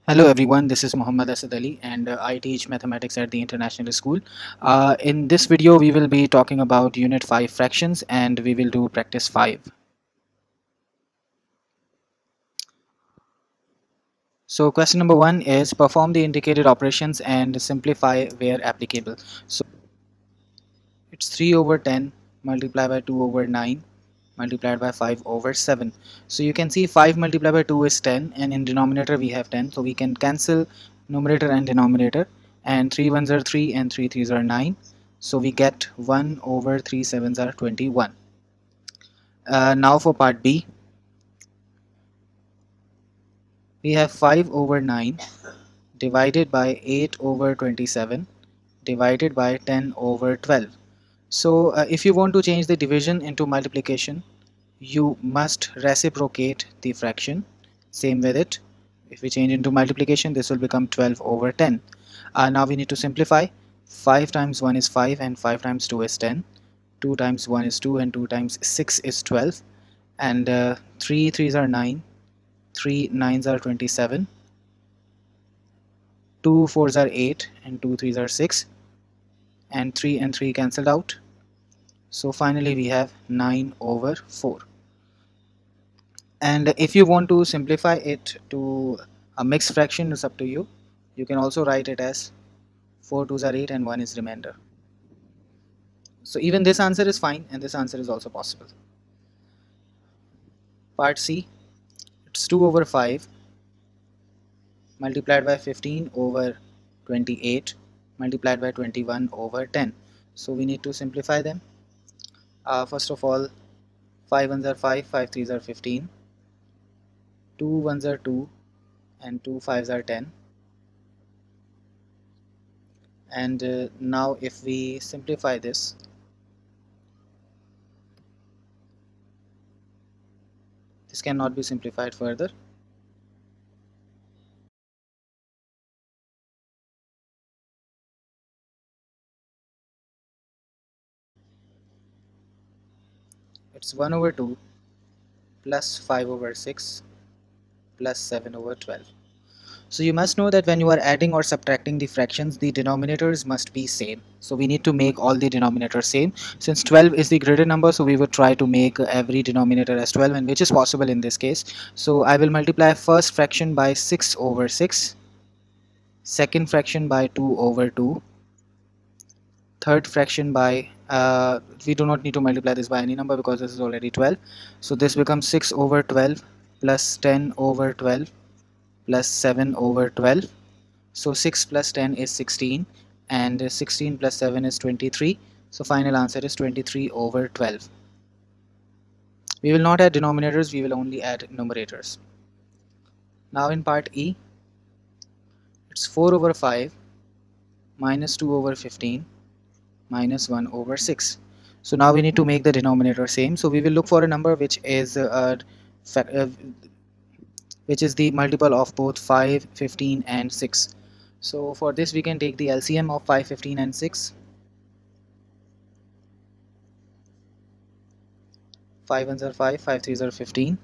Hello everyone, this is Muhammad Asad Ali and I teach mathematics at the International School. In this video we will be talking about Unit 5 fractions and we will do practice 5. So question number 1 is perform the indicated operations and simplify where applicable. So it's 3 over 10 multiplied by 2 over 9 multiplied by 5 over 7. So you can see 5 multiplied by 2 is 10 and in denominator we have 10. So we can cancel numerator and denominator, and 3 ones are 3 and 3 threes are 9. So we get 1 over 3 sevens are 21. Now for part B, we have 5 over 9 divided by 8 over 27 divided by 10 over 12. So if you want to change the division into multiplication, you must reciprocate the fraction. Same with it, if we change into multiplication, this will become 12 over 10. Now we need to simplify. 5 times 1 is 5 and 5 times 2 is 10. 2 times 1 is 2 and 2 times 6 is 12. And 3 threes are 9, 3 nines are 27, 2 fours are 8 and 2 threes are 6, and 3 and 3 cancelled out. So finally we have 9 over 4. And if you want to simplify it to a mixed fraction, it's up to you. You can also write it as 4 twos are 8 and 1 is remainder. So even this answer is fine and this answer is also possible. Part C, it's 2 over 5 multiplied by 15 over 28 multiplied by 21 over 10. So we need to simplify them. First of all, 5 ones are 5, 5 threes are 15, 2 ones are 2 and 2 fives are 10. And now if we simplify this, this cannot be simplified further. It's 1 over 2 plus 5 over 6 plus 7 over 12. So you must know that when you are adding or subtracting the fractions, the denominators must be same. So we need to make all the denominators same. Since 12 is the greater number, so we would try to make every denominator as 12, and which is possible in this case. So I will multiply first fraction by 6 over 6, second fraction by 2 over 2, third fraction by we do not need to multiply this by any number because this is already 12. So this becomes 6 over 12 plus 10 over 12 plus 7 over 12. So 6 plus 10 is 16 and 16 plus 7 is 23. So final answer is 23 over 12. We will not add denominators, we will only add numerators. Now in part E, it's 4 over 5 minus 2 over 15 minus 1 over 6. So now we need to make the denominator same. So we will look for a number which is the multiple of both 5, 15 and 6. So for this we can take the LCM of 5, 15 and 6. 5 ones are 5, 5 threes are 15,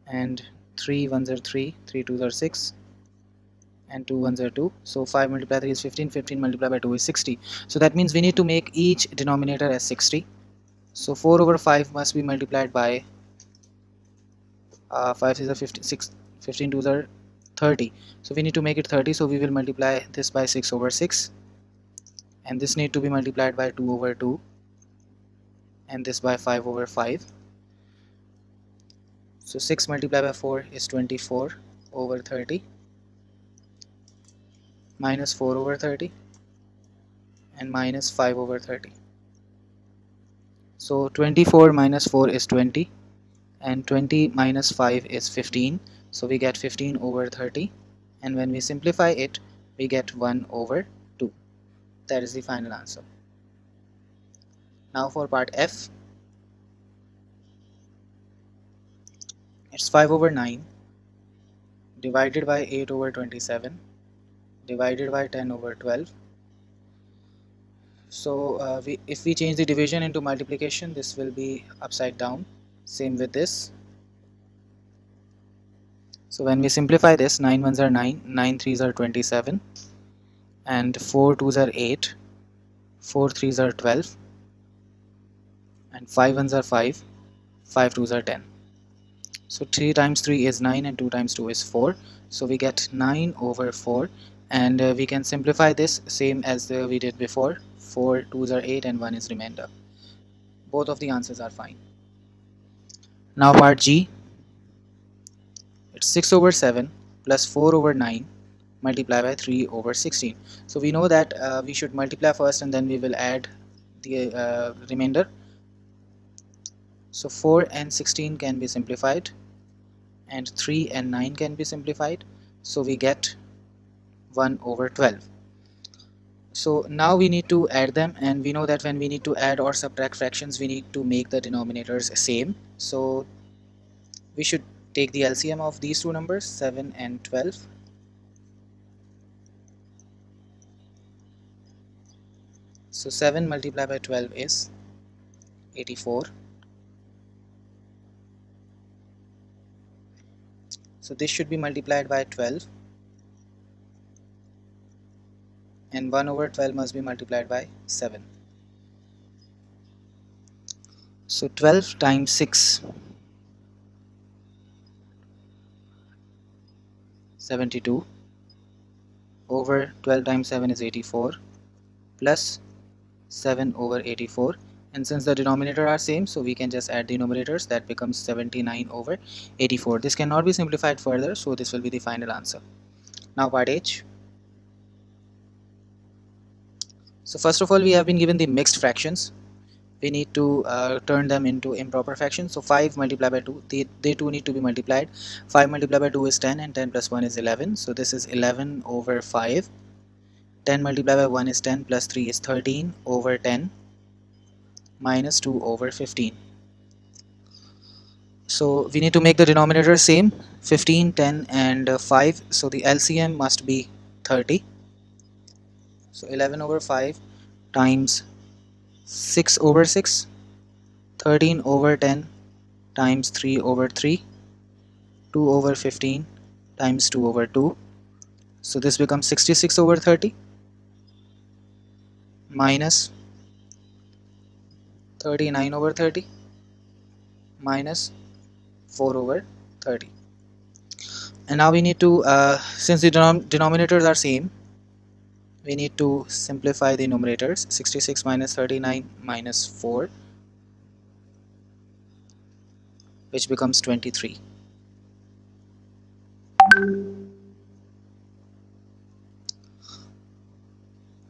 and 3 ones are 3, 3 twos are 6, and 2 ones are 2. So 5 multiplied by 3 is 15, 15 multiplied by 2 is 60. So that means we need to make each denominator as 60. So 4 over 5 must be multiplied by 5 is a 15 twos are 30. So we need to make it 30. So we will multiply this by 6 over 6, and this need to be multiplied by 2 over 2, and this by 5 over 5. So 6 multiplied by 4 is 24 over 30 minus 4 over 30 and minus 5 over 30. So 24 minus 4 is 20 and 20 minus 5 is 15. So we get 15 over 30, and when we simplify it we get 1 over 2. That is the final answer. Now for part F, it's 5 over 9 divided by 8 over 27 divided by 10 over 12. So if we change the division into multiplication, this will be upside down. Same with this. So when we simplify this, 9 ones are 9, 9 threes are 27, and 4 twos are 8, 4 threes are 12, and 5 ones are 5, 5 twos are 10. So 3 times 3 is 9 and 2 times 2 is 4. So we get 9 over 4, and we can simplify this same as we did before. 4 twos are 8 and 1 is remainder. Both of the answers are fine. Now part G, it's 6 over 7 plus 4 over 9 multiplied by 3 over 16. So we know that we should multiply first and then we will add the remainder. So 4 and 16 can be simplified, and 3 and 9 can be simplified. So we get 1 over 12. So now we need to add them, and we know that when we need to add or subtract fractions, we need to make the denominators same. So we should take the LCM of these two numbers, 7 and 12. So 7 multiplied by 12 is 84. So this should be multiplied by 12, and 1 over 12 must be multiplied by 7. So 12 times 6, 72, over 12 times 7 is 84, plus 7 over 84, and since the denominator are same, so we can just add the numerators. That becomes 79 over 84. This cannot be simplified further, so this will be the final answer. Now part H. So first of all, we have been given the mixed fractions. We need to turn them into improper fractions. So 5 multiplied by 2, they two need to be multiplied. 5 multiplied by 2 is 10, and 10 plus 1 is 11. So this is 11 over 5. 10 multiplied by 1 is 10, plus 3 is 13 over 10, minus 2 over 15. So we need to make the denominator same, 15, 10 and 5. So the LCM must be 30. So 11 over 5 times 6 over 6, 13 over 10 times 3 over 3, 2 over 15 times 2 over 2. So this becomes 66 over 30 minus 39 over 30 minus 4 over 30. And now we need to, since the denominators are same, we need to simplify the numerators. 66 minus 39 minus 4, which becomes 23.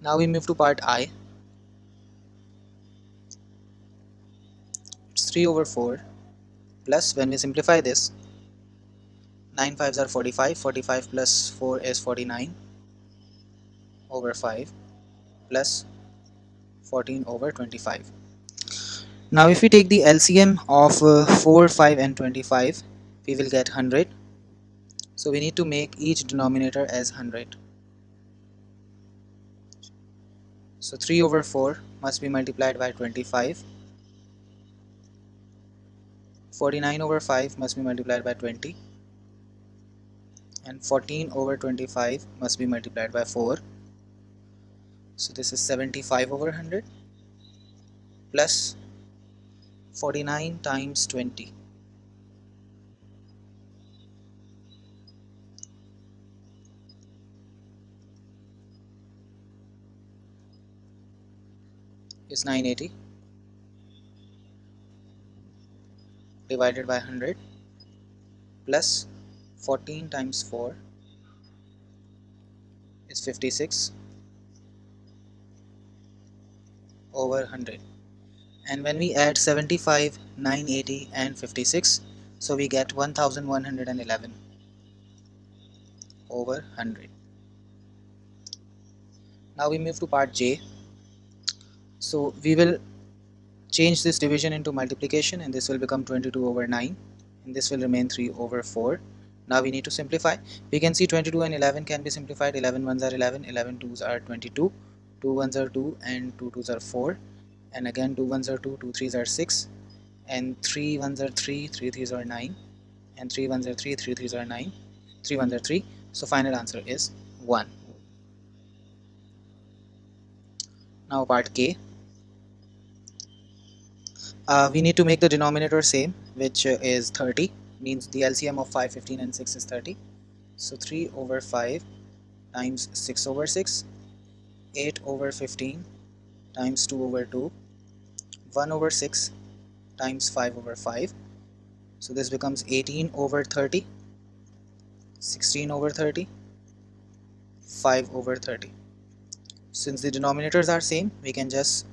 Now we move to part I. It's 3 over 4 plus, when we simplify this, 9 5s are 45, 45 plus 4 is 49 over 5 plus 14 over 25. Now if we take the LCM of 4, 5 and 25, we will get 100. So we need to make each denominator as 100. So 3 over 4 must be multiplied by 25. 49 over 5 must be multiplied by 20. And 14 over 25 must be multiplied by 4. So this is 75 over 100 plus 49 times 20. Is 980 divided by 100 plus 14 times 4 is 56 over 100. And when we add 75, 980 and 56, so we get 1111 over 100. Now we move to part J. So we will change this division into multiplication, and this will become 22 over 9, and this will remain 3 over 4. Now we need to simplify. We can see 22 and 11 can be simplified. 11 ones are 11, 11 twos are 22, 2 ones are 2 and 2 twos are 4, and again 2 ones are 2, 2 threes are 6, and 3 ones are 3, 3 threes are 9, and 3 ones are 3, 3 threes are 9, 3 ones are 3, so final answer is 1. Now part K. We need to make the denominator same, which is 30, means the LCM of 5, 15 and 6 is 30. So 3 over 5 times 6 over 6, 8 over 15 times 2 over 2, 1 over 6 times 5 over 5. So this becomes 18 over 30, 16 over 30, 5 over 30. Since the denominators are same, we can just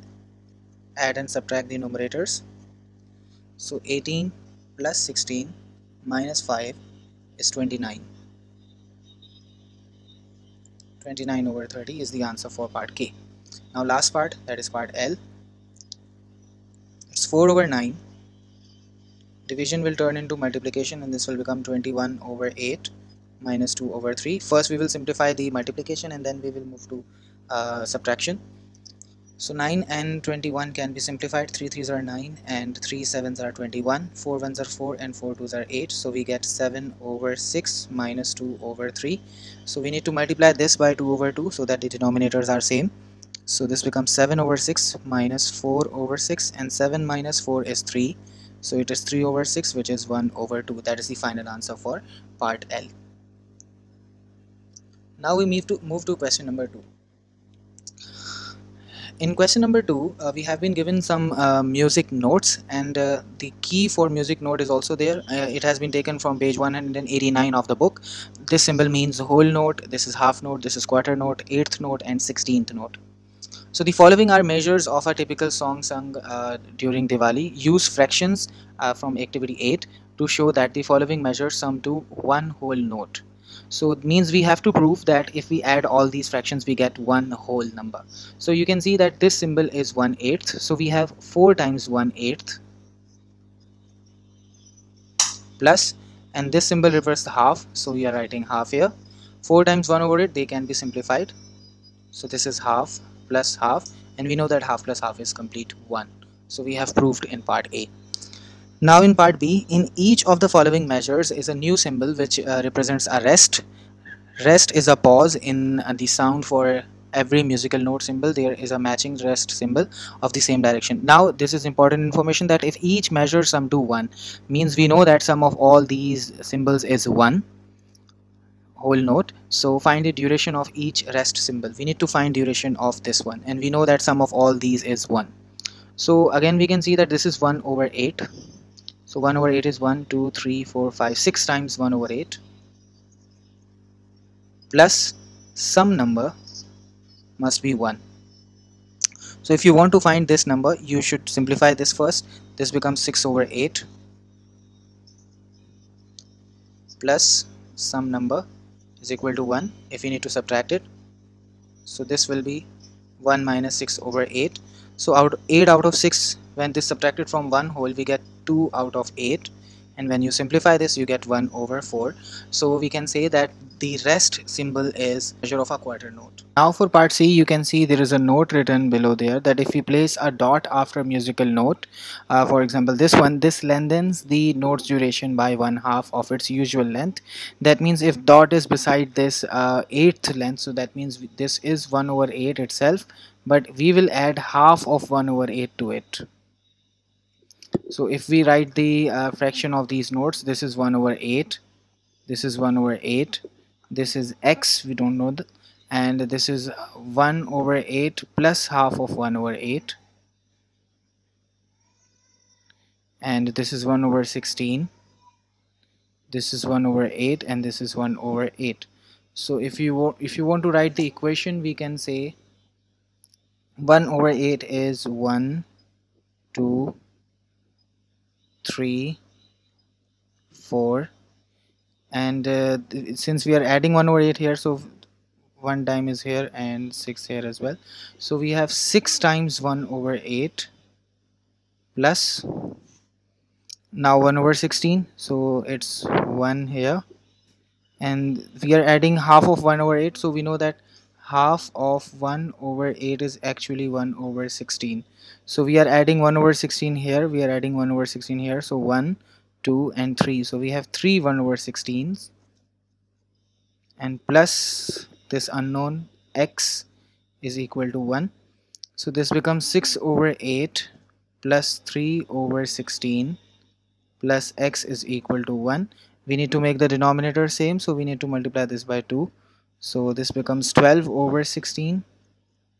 add and subtract the numerators. So 18 plus 16 minus 5 is 29. 29 over 30 is the answer for part K. Now last part, that is part L. It's 4 over 9. Division will turn into multiplication and this will become 21 over 8 minus 2 over 3. First we will simplify the multiplication and then we will move to subtraction. So 9 and 21 can be simplified. 3 3s are 9 and 3 7s are 21. 4 1s are 4 and 4 2s are 8. So we get 7 over 6 minus 2 over 3. So we need to multiply this by 2 over 2 so that the denominators are same. So this becomes 7 over 6 minus 4 over 6, and 7 minus 4 is 3. So it is 3 over 6, which is 1 over 2. That is the final answer for part L. Now we move to question number 2. In question number 2, we have been given some music notes, and the key for music note is also there. It has been taken from page 189 of the book. This symbol means whole note, this is half note, this is quarter note, eighth note and 16th note. So the following are measures of a typical song sung during Diwali. Use fractions from activity 8 to show that the following measures sum to one whole note. So it means we have to prove that if we add all these fractions we get one whole number. So you can see that this symbol is 1/8. So we have 4 times 1/8 plus, and this symbol represents the half, so we are writing half here. 4 times 1 over 8, they can be simplified. So this is half plus half, and we know that half plus half is complete 1. So we have proved in part A. Now in part B, in each of the following measures is a new symbol which represents a rest. Rest is a pause in the sound. For every musical note symbol there is a matching rest symbol of the same direction. Now this is important information, that if each measure sum to 1, means we know that sum of all these symbols is 1 whole note. So find the duration of each rest symbol. We need to find duration of this one, and we know that sum of all these is 1. So again we can see that this is 1 over 8. So 1 over 8 is 1 2 3 4 5 6 times 1 over 8 plus some number must be 1. So if you want to find this number, you should simplify this first. This becomes 6 over 8 plus some number is equal to 1 if you need to subtract it. So this will be 1 minus 6 over 8. So 8 out of 6, when this subtracted from 1 whole, we get 2 out of 8, and when you simplify this you get 1 over 4. So we can say that the rest symbol is measure of a quarter note. Now for part C, you can see there is a note written below there, that if we place a dot after a musical note, for example this one, this lengthens the note's duration by 1/2 of its usual length. That means if dot is beside this eighth length, so that means this is 1 over 8 itself, but we will add half of 1 over 8 to it. So if we write the fraction of these notes, this is 1 over 8, this is 1 over 8, this is x, we don't know, and this is 1 over 8 plus half of 1 over 8, and this is 1 over 16, this is 1 over 8, and this is 1 over 8. So if you want to write the equation, we can say 1 over 8 is 1 2 3 4, and since we are adding 1 over 8 here, so 1 time is here and 6 here as well. So we have 6 times 1 over 8 plus now 1 over 16, so it's 1 here, and we are adding half of 1 over 8, so we know that half of 1 over 8 is actually 1 over 16. So we are adding 1 over 16 here, we are adding 1 over 16 here, so 1 2 and 3, so we have 3 1 over 16s, and plus this unknown x is equal to 1. So this becomes 6 over 8 plus 3 over 16 plus x is equal to 1. We need to make the denominator same, so we need to multiply this by 2. So this becomes 12 over 16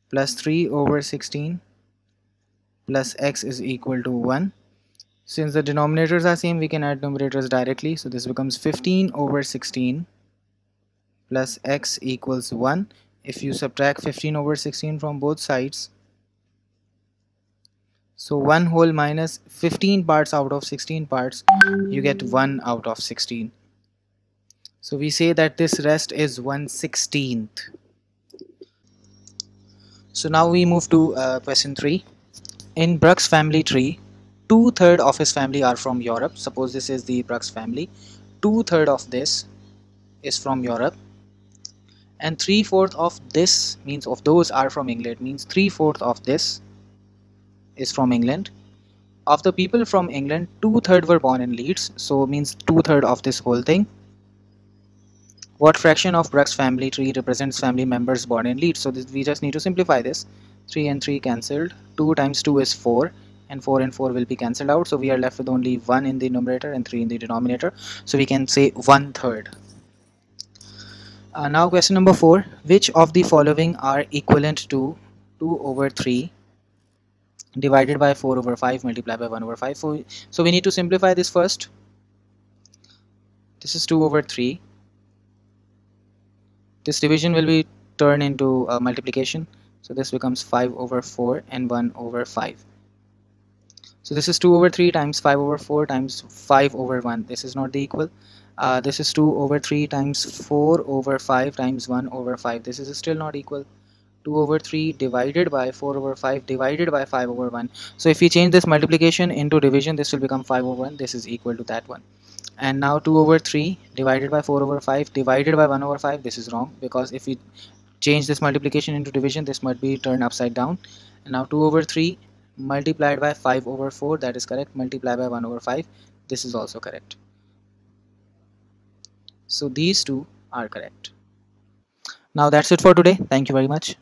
plus 3 over 16 plus x is equal to 1. Since the denominators are same, we can add numerators directly. So this becomes 15 over 16 plus x equals 1. If you subtract 15 over 16 from both sides, so 1 whole minus 15 parts out of 16 parts, you get 1 out of 16. So we say that this rest is 1/16th. So now we move to question 3. In Bruck's family tree, 2/3 of his family are from Europe. Suppose this is the Bruck's family. 2/3 of this is from Europe, and 3/4 of this, means of those, are from England. Means 3/4 of this is from England. Of the people from England, 2/3 were born in Leeds. So means 2/3 of this whole thing. What fraction of Bruck's family tree represents family members born in Leeds? So we just need to simplify this. 3 and 3 cancelled. 2 times 2 is 4, and 4 and 4 will be cancelled out. So we are left with only 1 in the numerator and 3 in the denominator. So we can say 1/3. Now question number 4. Which of the following are equivalent to 2 over 3 divided by 4 over 5 multiplied by 1 over 5? So we need to simplify this first. This is 2 over 3. This division will be turned into multiplication. So this becomes 5 over 4 and 1 over 5. So this is 2 over 3 times 5 over 4 times 5 over 1. This is not the equal. This is 2 over 3 times 4 over 5 times 1 over 5. This is still not equal. 2 over 3 divided by 4 over 5 divided by 5 over 1. So if we change this multiplication into division, this will become 5 over 1. This is equal to that one. And now 2 over 3 divided by 4 over 5 divided by 1 over 5. This is wrong, because if we change this multiplication into division, this might be turned upside down. And now 2 over 3 multiplied by 5 over 4, that is correct, multiplied by 1 over 5, this is also correct. So these two are correct. Now that's it for today. Thank you very much.